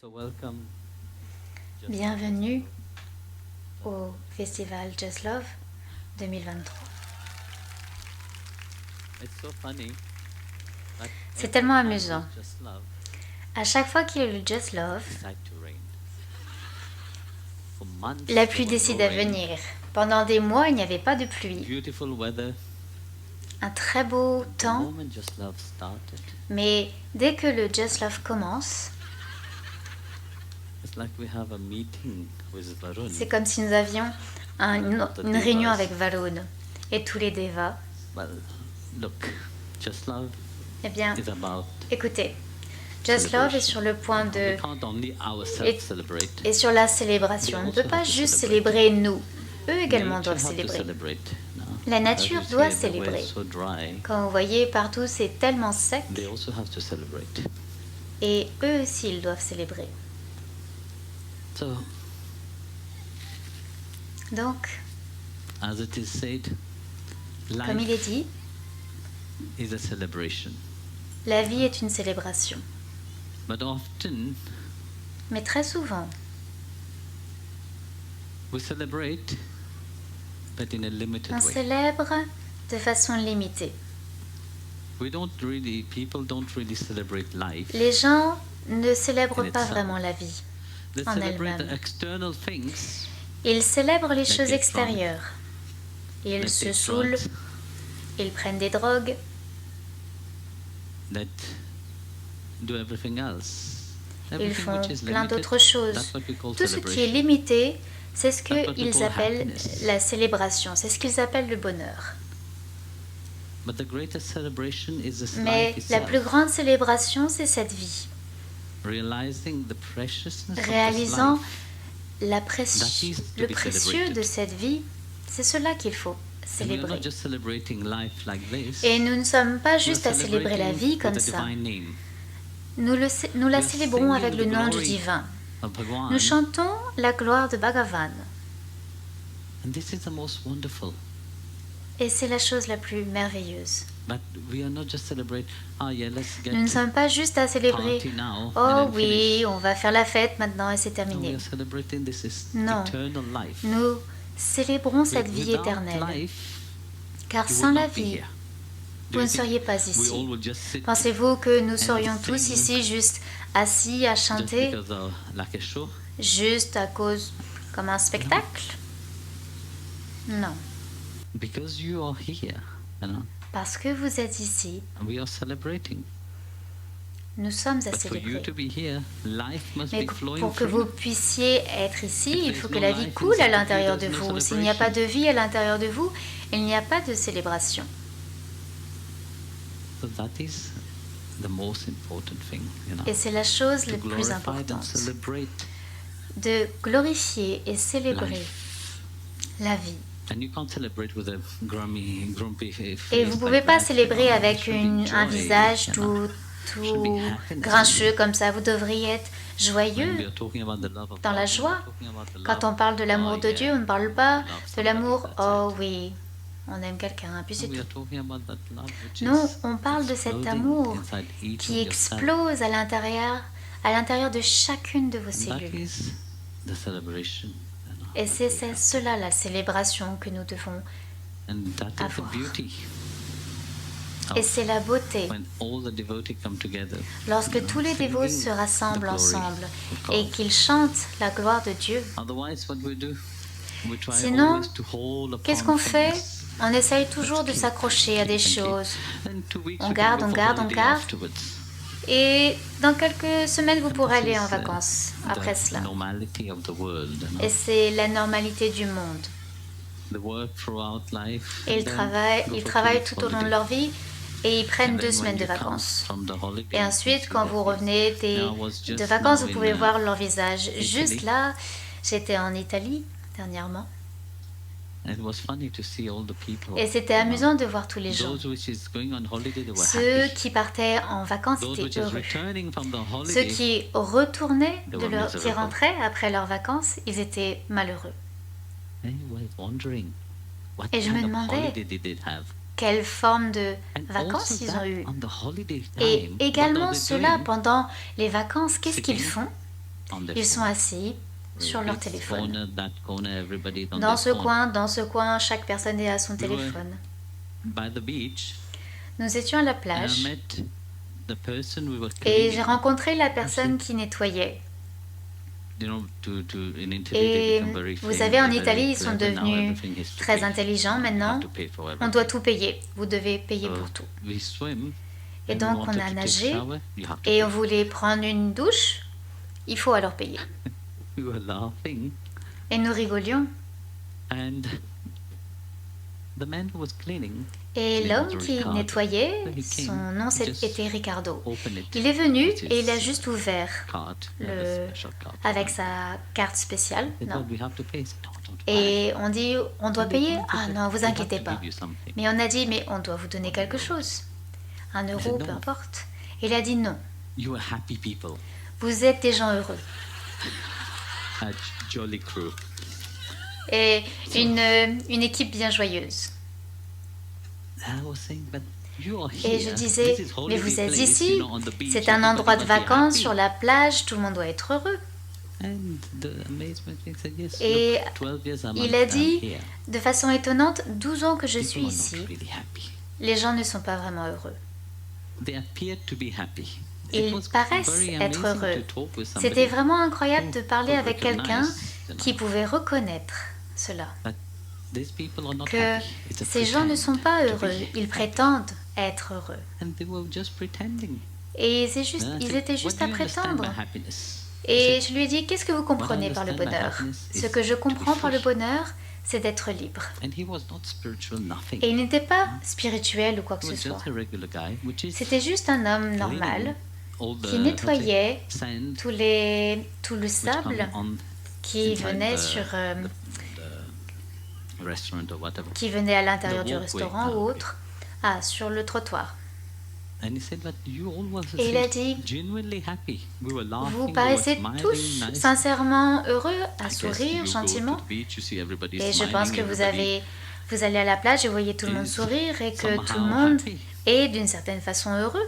So welcome. Just love Bienvenue festival. au festival Just Love 2023. It's so funny that C'est every tellement time amusant. there's just love, À chaque fois qu'il y a le Just it Love, decides to rain. For months la there pluie was no décide à rain. venir. Pendant des mois, il n'y avait pas de pluie. Beautiful weather. Un très beau But the temps, moment just love started, mais dès que le Just Love commence, it's like we have a meeting with Varun. c'est comme si nous avions une réunion avec Varun et tous les devas. Well, look, just love Eh bien, is about écoutez, Just Love est celebration. sur le point We de... can't only ourselves celebrate. Et sur la célébration. On ne peut pas juste célébrer nous. Eux également Nature doivent have to célébrer. celebrate. No? La As nature you doit see, the way célébrer. it's so dry, Quand vous voyez partout c'est tellement sec, they also have to celebrate. et eux aussi ils doivent célébrer. So, Donc, as it is said, comme il est life dit, is a celebration. la vie est une célébration. But often Mais très souvent, we celebrate, but in a limited on way. célèbre de façon limitée. People don't really celebrate life. Les gens ne célèbrent In pas itself. vraiment la vie They en celebrate the elle-même. external things. Ils célèbrent les Like choses they extérieures. Ils Like se they saoulent, drugs, ils prennent des drogues, that do everything else. ils Everything font which is plein limited, d'autres choses. that's what we call Tout ce qui est celebration. limité, c'est ce That's what we qu'ils call appellent happiness. la célébration, c'est ce qu'ils appellent le bonheur. But the greatest celebration is this Mais life la itself. plus grande célébration, c'est cette vie. Realizing the preciousness of this Réalisant life. le précieux de cette vie, c'est cela qu'il faut And we are célébrer. not just celebrating life like this. Et nous ne sommes pas We are juste à célébrer la celebrating vie comme with a ça. divine name Nous la We are célébrons avec singing le the nom du glory divin. of Bhagavan. Nous chantons la gloire de Bhagavan. And this is the most wonderful. Et c'est la chose la plus merveilleuse. But we are not just celebrating, let's get Nous ne sommes pas juste à célébrer. party now Oh and then oui, finish. on va faire la fête maintenant et c'est No, we terminé. are celebrating this is Non. eternal life. Nous célébrons cette vie Without éternelle. life, Car you sans would la not be vie, here. vous Do you ne think seriez pas we ici. all would just sit Pensez-vous que nous serions tous sing ici juste assis à just chanter, because of like a show? juste à cause comme un spectacle? Non, Because you are here, parce que vous êtes ici, and we are celebrating. nous sommes à But for you célébrer. to be here, life must Mais be flowing pour que through. vous puissiez être ici, If il there faut is que no la vie life coule à inside of you, l'intérieur de there's no vous. S'il n'y a pas de celebration. vie à l'intérieur de vous, il n'y a pas de célébration. So that is the most important thing, Et c'est la chose to la plus glorify and importante, celebrate de glorifier et célébrer life. la vie. And you can't celebrate with a grumpy face. Et vous ne pouvez like pas that, célébrer It avec should be un joy, visage know. tout Should be happiness. grincheux comme ça. Vous devriez être When we joyeux are talking about the love of dans God, la we are joie. talking about the Quand love. on parle de l'amour Oh, de yeah. Dieu, on ne parle pas Love de somebody, l'amour, that's oh it. oui, on aime quelqu'un, puis c'est No, we tout. are talking about that love which Non, is on parle de cet exploding amour inside each qui of yourself. explose à l'intérieur de chacune de vos And that cellules. is the celebration. Et c'est cela la célébration que nous devons. And that is the avoir. beauty. Et c'est la beauté When all the devotees come together, lorsque tous les dévots se rassemblent ensemble et qu'ils chantent la gloire de Dieu. Otherwise, what we do, we try Sinon, always to hold upon qu'est-ce qu'on fait? things. On essaye toujours de s'accrocher à des choses. Then 2 weeks On we can garde, go on for garde, on holiday garde. afterwards. Et dans quelques semaines, vous pourrez This aller en is, vacances après the cela. normality of the world. Et c'est la normalité du monde. They work throughout life. Et and ils then travaillent, go ils for 2 travaillent weeks tout au long de holiday. leur vie et ils prennent And 2 then semaines when de you come vacances. from the holiday, Et ensuite, you see quand that vous revenez I was de just vacances, now vous pouvez in, voir leur visage. Italy. Juste là, j'étais en Italie dernièrement. It was funny to see all the people. Et c'était amusant de voir tous les gens. Those which is going on holiday, they were Ceux happy. qui partaient en vacances Those which étaient is heureux. returning from the Ceux holiday, qui retournaient, They were qui miserable. rentraient après leurs vacances, ils étaient malheureux. they were wondering what Et je me kind of demandais, holiday did they have. Quelle forme de And vacances also ils ont that eues. on the holiday Et time, what également are they ceux-là, doing? pendant les vacances, qu'est-ce qu'ils Sitting font? on their Ils sont phone. assis sur leur This téléphone. corner, that corner, everybody is on Dans their phone. dans ce coin, chaque personne est à son We were téléphone. by the beach, Nous étions à la and I plage met the person we were et j'ai cleaning. rencontré la personne qui nettoyait. You know, in Italy, Et they become very vous famous, savez, en very Italie, ils sont clever. Now devenus everything is to très pay. intelligents You maintenant. have to pay for On everything. doit tout payer. Vous devez payer So pour tout. we swim, Et and we donc, on wanted a to take nagé shower, you have to et pay. on voulait prendre une douche. Il faut alors payer. We were laughing, Et nous rigolions. and the man who was cleaning, Et his name l'homme was qui Ricardo. nettoyait, He came, son nom he just était Ricardo. opened it Il est venu with his et il a juste ouvert card, le- a special card. avec sa carte spéciale. They Non. thought we have to pay. I said, no, don't Et on dit, on doit And they payer? told us Ah that non, vous we have inquiétez to pas. give you something. Mais on a dit, mais on doit vous donner quelque chose. 1 euro, no. peu importe. Il a dit non. You are happy people, Vous êtes des gens heureux. a jolly crew. Et une équipe bien joyeuse. I was saying, but you are Et here. je disais, This is mais holiday vous êtes place, ici, you know, on the beach. c'est un Everybody endroit de must be vacances happy. sur la plage, tout le monde doit être heureux. And the amazement thing said, yes, Et look, 12 years il a I'm dit, here. de façon étonnante, 12 ans que je People suis are not ici, really happy. les gens ne sont pas vraiment heureux. They appear to be happy. Ils It was paraissent very être amazing heureux. to talk with C'était somebody vraiment incroyable who de parler could avec quelqu'un recognize, qui pouvait reconnaître cela. But these people are not Que happy. It's a ces gens ne sont pas pretend to heureux, be ils happy. prétendent être heureux. And they were just pretending. Et c'est juste, And I ils said, étaient juste what à do you understand prétendre. by happiness? Et I said, je lui ai dit, qu'est-ce que vous comprenez par le understand by bonheur? happiness is Ce que je to be comprends par le free. bonheur, c'est d'être libre. And he was not spiritual, nothing. Et il n'était pas spirituel ou quoi que He was ce soit. just a regular guy, which is C'était juste un homme normal all the qui nettoyait sand tout le which sable come on qui inside venait the restaurant or whatever. qui venait à l'intérieur the du walkway, restaurant ou autre, sur le trottoir. And he said that you all was Et il a dit, genuinely happy. We were laughing, vous we paraissez were tous smiling, nice. sincèrement heureux, à I guess sourire you gentiment. go to the beach, you see everybody Et je pense smiling, que everybody vous allez à la plage et vous voyez tout le monde is sourire et que tout le somehow monde happy. est d'une certaine façon heureux.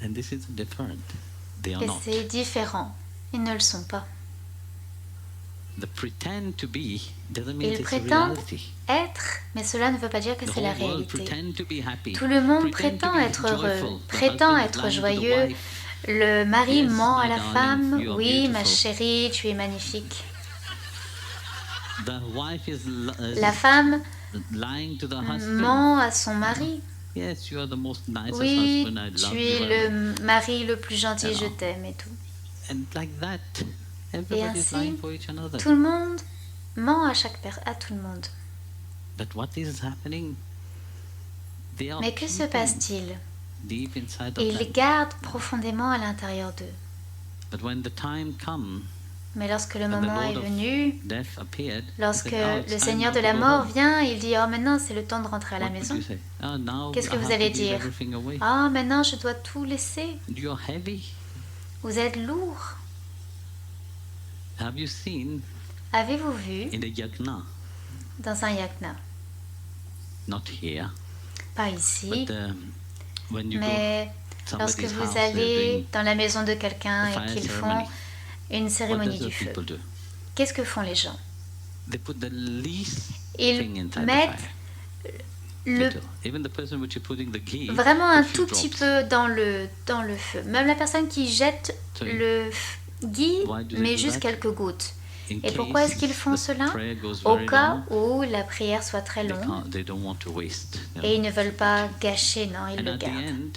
And this is different. They are Et not. c'est différent. Ils ne le sont pas. The pretend to be doesn't mean Ils it's a prétendent reality. être, mais cela ne veut pas dire que The c'est la whole world réalité. pretend to be happy. Tout le monde Pretend to prétend be être heureux, joyful. The prétend husband is être lying to the joyeux. wife. Le mari Yes, ment à my la darling, femme, you are oui, ma beautiful. chérie, tu es magnifique. The wife is La femme lying to the husband. ment à son mari. Yes, you are the most nicest Oui, husband. I love tu you. es le mari le plus gentil, je Alors. t'aime et tout. And like that, everybody is ainsi, lying for each another. Tout le monde ment à tout le monde. But what is happening? They are Mais que se keeping passe-t-il? deep inside of Ils them. gardent profondément à l'intérieur d'eux. But when the time comes, Mais lorsque le and the moment est Lord of venu, death appeared, he lorsque said, "Oh, it's le time Seigneur now de to la go mort home." vient, il dit, oh maintenant c'est le temps de rentrer à la What would maison. you say? Oh, now Qu'est-ce que I vous have allez to give dire? everything away. Ah, maintenant je dois tout laisser. You're heavy. Vous êtes lourd. Have you seen Avez-vous vu in the yagna? dans un yagna? Not here, Pas ici, but when you mais go lorsque somebody's vous house, they're allez doing dans la maison de quelqu'un the et fire qu'ils font ceremony. une What cérémonie does du the feu, people do? qu'est-ce que font les gens? They put the least Ils thing inside mettent the fire. le Little. Even the person which is putting the ghee, vraiment a un few tout petit drops. peu dans le feu. Même la personne qui jette So le ghee why do they met do juste that? quelques gouttes. In Et pourquoi est-ce case qu'ils font the cela? prayer goes Au very cas long, où la prière soit très longue they don't want to waste. et ils ne veulent pas gâcher, non, ils And le at the gardent. end,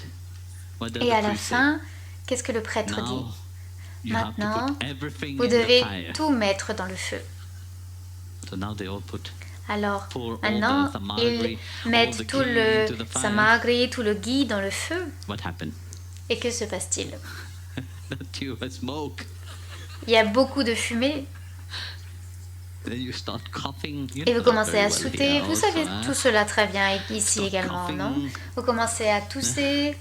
what does Et the à la priest say? fin, qu'est-ce que le prêtre Now, dit? you have to Maintenant, put everything vous in the devez fire. tout mettre dans le feu. So now they all put Alors, pour all maintenant, the samagri, ils mettent all the tout ghee le into the fire. samagri, tout le ghee dans le feu. what happened? Et que se passe-t-il? That you smoke. Il y a beaucoup de fumée Then you start coughing. You et vous know that commencez very à well souter. here Vous also, savez hein? tout cela très bien ici Start également, coughing. non? Vous commencez à tousser.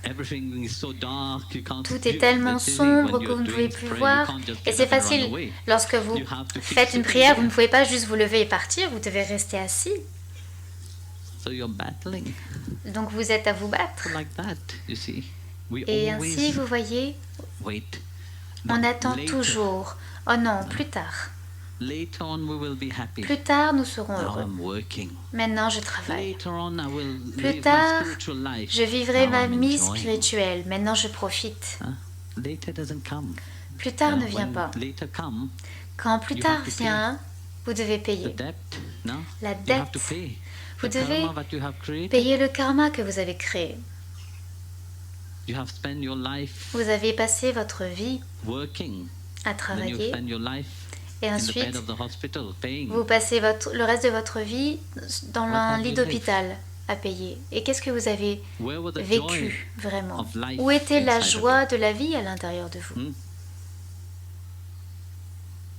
Everything is so dark, you can't Tout see. est tellement That's easy. sombre When que you're vous ne pouvez doing plus prayer, voir. you can't just Et get c'est up and run facile. away. Lorsque vous You have to keep faites une sitting prière, vous there. ne pouvez pas juste vous lever et partir. Vous devez rester assis. So you're battling. Donc vous êtes à vous battre. Like that, you see. We Et ainsi, always vous voyez, wait On attend later. toujours. Oh non, plus tard. Later on we will be happy. Plus tard, nous serons Now heureux. I'm working. Maintenant, je travaille. Later on I will Plus live my tard, spiritual life. je vivrai Now ma I'm vie enjoying. spirituelle. Maintenant, je profite. Later doesn't come. Plus tard ne vient When pas. later come, Quand plus you tard have to vient, vous devez the payer. debt, no? La You have dette. to pay. Vous The devez karma that you have created, payer le karma que vous avez créé. you have spent your life Vous avez passé votre vie working. à Then you travailler spend your life et in the bed ensuite of the hospital paying. vous passez le reste de votre vie dans What un have lit you d'hôpital à payer. Et qu'est-ce que vous avez Where was the joy? vécu vraiment? of life Où était la inside of joie de la vie à l'intérieur de vous?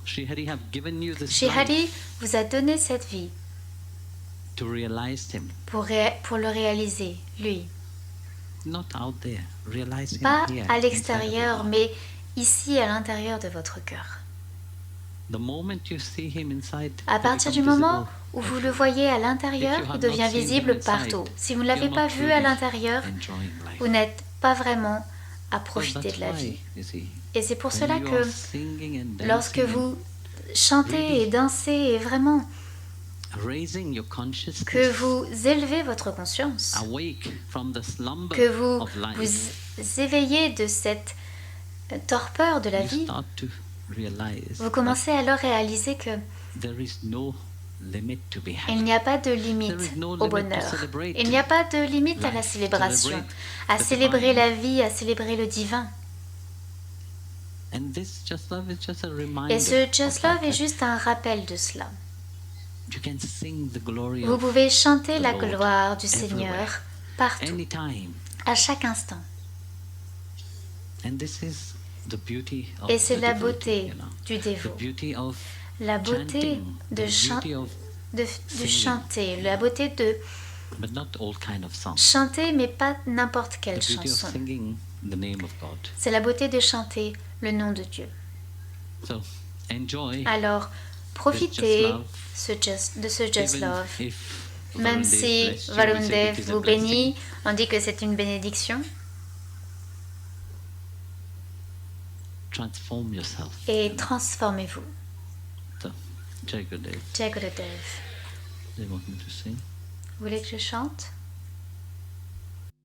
Sri Hari have given you this Sri Hari life vous a donné cette vie to realize Him, pour le réaliser, lui. not out there. Realize Him Pas here. à inside of l'extérieur, your heart. mais ici à l'intérieur de votre cœur. The moment you see Him inside, À he partir du becomes moment visible où vous everywhere. le voyez à l'intérieur, If you il have devient not seen visible him inside, partout. Si vous ne l'avez you're pas not vu à really l'intérieur, enjoying life. vous n'êtes pas vraiment à So profiter that's de la why, vie. you see, Et c'est pour when cela you que are singing and lorsque dancing vous chantez et dansez et vraiment and raising your consciousness, que vous élevez votre conscience, awake from the slumber que vous of life, vous éveillez de cette torpeur de la you vie, start to realize vous commencez alors à réaliser que that there is no limit to be il happy. n'y a pas de limite There is no au limit to bonheur. celebrate Il n'y a pas de limite à la life, célébration, celebrate à the célébrer divine. la vie, à célébrer le divin. And this just love is just a reminder. Et ce Just of Love that, est juste un rappel de cela. you can sing the glory Vous of pouvez chanter the la Lord gloire du everywhere, Seigneur partout, anytime. à chaque instant. And this is the beauty of Et c'est the la devotee, beauté you know. du The dévot, beauty of la beauté chanting, de, the beauty of de singing. chanter, la beauté de but not all kind of songs. chanter, mais pas n'importe quelle The beauty of chanson. singing the name of God. C'est la beauté de chanter le nom de Dieu. So enjoy Alors, profitez de ce Just even Love. if Même Varun Dev si blessed you, we Varun say Dev it is a vous blessing. bénit, on dit que c'est une bénédiction. Transform yourself. Et transformez-vous. So, Jai Gurudev. Jai Gurudev. They want me to sing. Vous voulez que je chante?